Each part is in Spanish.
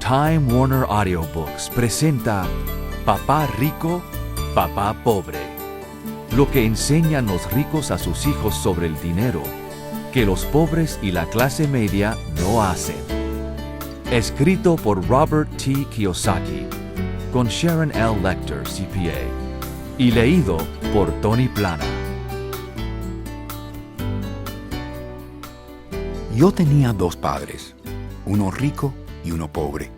Time Warner Audiobooks presenta Papá Rico, Papá Pobre. Lo que enseñan los ricos a sus hijos sobre el dinero, que los pobres y la clase media no hacen. Escrito por Robert T. Kiyosaki, con Sharon L. Lecter, CPA, y leído por Tony Plana. Yo tenía dos padres, uno rico y uno pobre.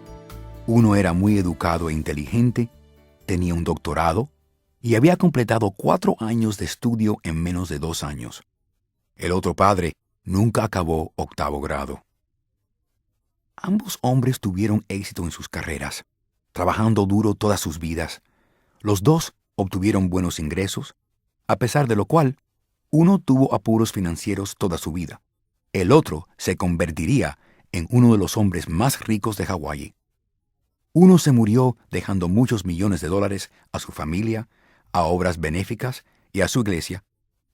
Uno era muy educado e inteligente, tenía un doctorado y había completado 4 años de estudio en menos de 2 años. El otro padre nunca acabó 8º grado. Ambos hombres tuvieron éxito en sus carreras, trabajando duro todas sus vidas. Los dos obtuvieron buenos ingresos, a pesar de lo cual, uno tuvo apuros financieros toda su vida. El otro se convertiría en uno de los hombres más ricos de Hawái. Uno se murió dejando muchos millones de dólares a su familia, a obras benéficas y a su iglesia.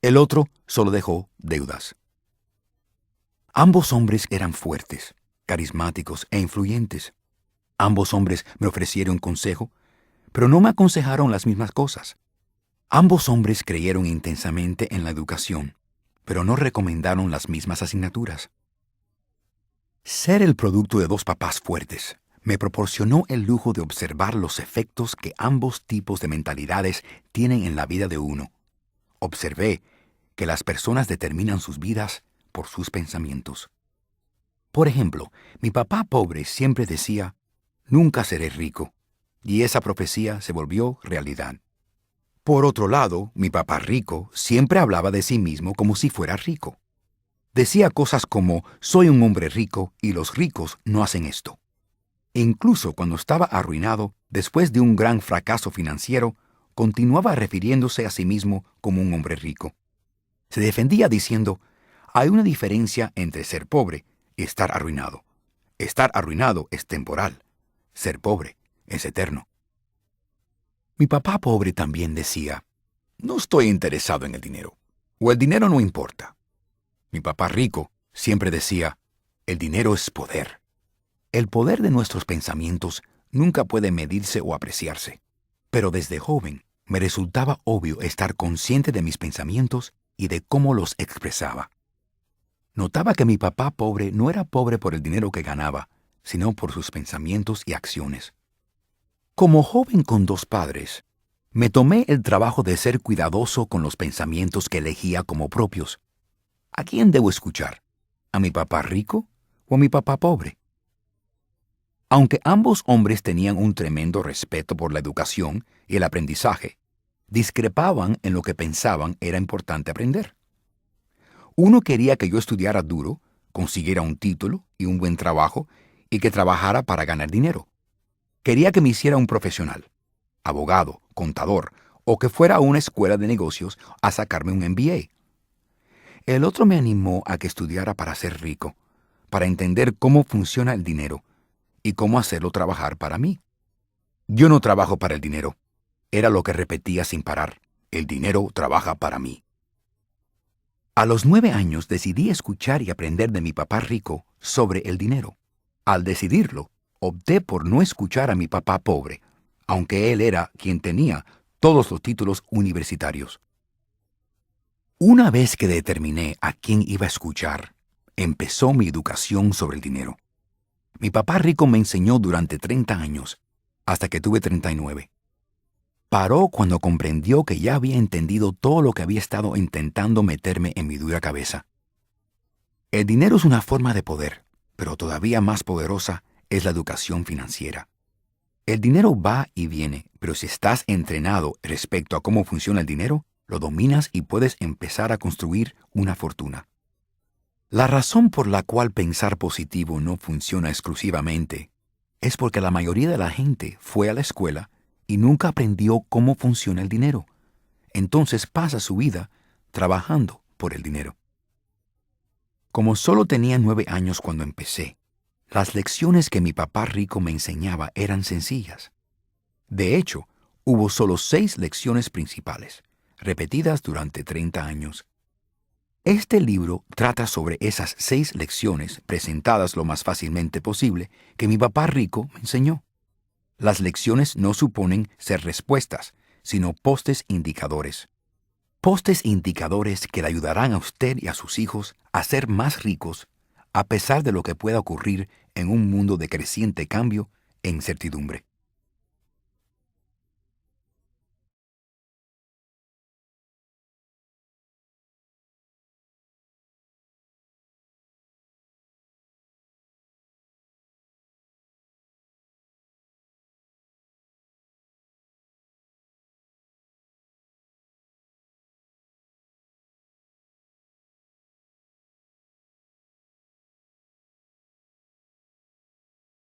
El otro solo dejó deudas. Ambos hombres eran fuertes, carismáticos e influyentes. Ambos hombres me ofrecieron consejo, pero no me aconsejaron las mismas cosas. Ambos hombres creyeron intensamente en la educación, pero no recomendaron las mismas asignaturas. Ser el producto de dos papás fuertes me proporcionó el lujo de observar los efectos que ambos tipos de mentalidades tienen en la vida de uno. Observé que las personas determinan sus vidas por sus pensamientos. Por ejemplo, mi papá pobre siempre decía, «Nunca seré rico», y esa profecía se volvió realidad. Por otro lado, mi papá rico siempre hablaba de sí mismo como si fuera rico. Decía cosas como, «Soy un hombre rico y los ricos no hacen esto». E incluso cuando estaba arruinado, después de un gran fracaso financiero, continuaba refiriéndose a sí mismo como un hombre rico. Se defendía diciendo, «Hay una diferencia entre ser pobre y estar arruinado. Estar arruinado es temporal. Ser pobre es eterno». Mi papá pobre también decía, «No estoy interesado en el dinero, o el dinero no importa». Mi papá rico siempre decía, «El dinero es poder». El poder de nuestros pensamientos nunca puede medirse o apreciarse, pero desde joven me resultaba obvio estar consciente de mis pensamientos y de cómo los expresaba. Notaba que mi papá pobre no era pobre por el dinero que ganaba, sino por sus pensamientos y acciones. Como joven con 2 padres, me tomé el trabajo de ser cuidadoso con los pensamientos que elegía como propios. ¿A quién debo escuchar? ¿A mi papá rico o a mi papá pobre? Aunque ambos hombres tenían un tremendo respeto por la educación y el aprendizaje, discrepaban en lo que pensaban era importante aprender. Uno quería que yo estudiara duro, consiguiera un título y un buen trabajo y que trabajara para ganar dinero. Quería que me hiciera un profesional, abogado, contador, o que fuera a una escuela de negocios a sacarme un MBA. El otro me animó a que estudiara para ser rico, para entender cómo funciona el dinero y cómo hacerlo trabajar para mí. Yo no trabajo para el dinero, era lo que repetía sin parar. El dinero trabaja para mí. A los 9 años decidí escuchar y aprender de mi papá rico sobre el dinero. Al decidirlo, opté por no escuchar a mi papá pobre, aunque él era quien tenía todos los títulos universitarios. Una vez que determiné a quién iba a escuchar, empezó mi educación sobre el dinero. Mi papá rico me enseñó durante 30 años, hasta que tuve 39. Paró cuando comprendió que ya había entendido todo lo que había estado intentando meterme en mi dura cabeza. El dinero es una forma de poder, pero todavía más poderosa es la educación financiera. El dinero va y viene, pero si estás entrenado respecto a cómo funciona el dinero, lo dominas y puedes empezar a construir una fortuna. La razón por la cual pensar positivo no funciona exclusivamente es porque la mayoría de la gente fue a la escuela y nunca aprendió cómo funciona el dinero. Entonces pasa su vida trabajando por el dinero. Como solo tenía 9 años cuando empecé, las lecciones que mi papá rico me enseñaba eran sencillas. De hecho, hubo solo 6 lecciones principales, repetidas durante 30 años. Este libro trata sobre esas 6 lecciones presentadas lo más fácilmente posible que mi papá rico me enseñó. Las lecciones no suponen ser respuestas, sino postes indicadores. Postes indicadores que le ayudarán a usted y a sus hijos a ser más ricos a pesar de lo que pueda ocurrir en un mundo de creciente cambio e incertidumbre.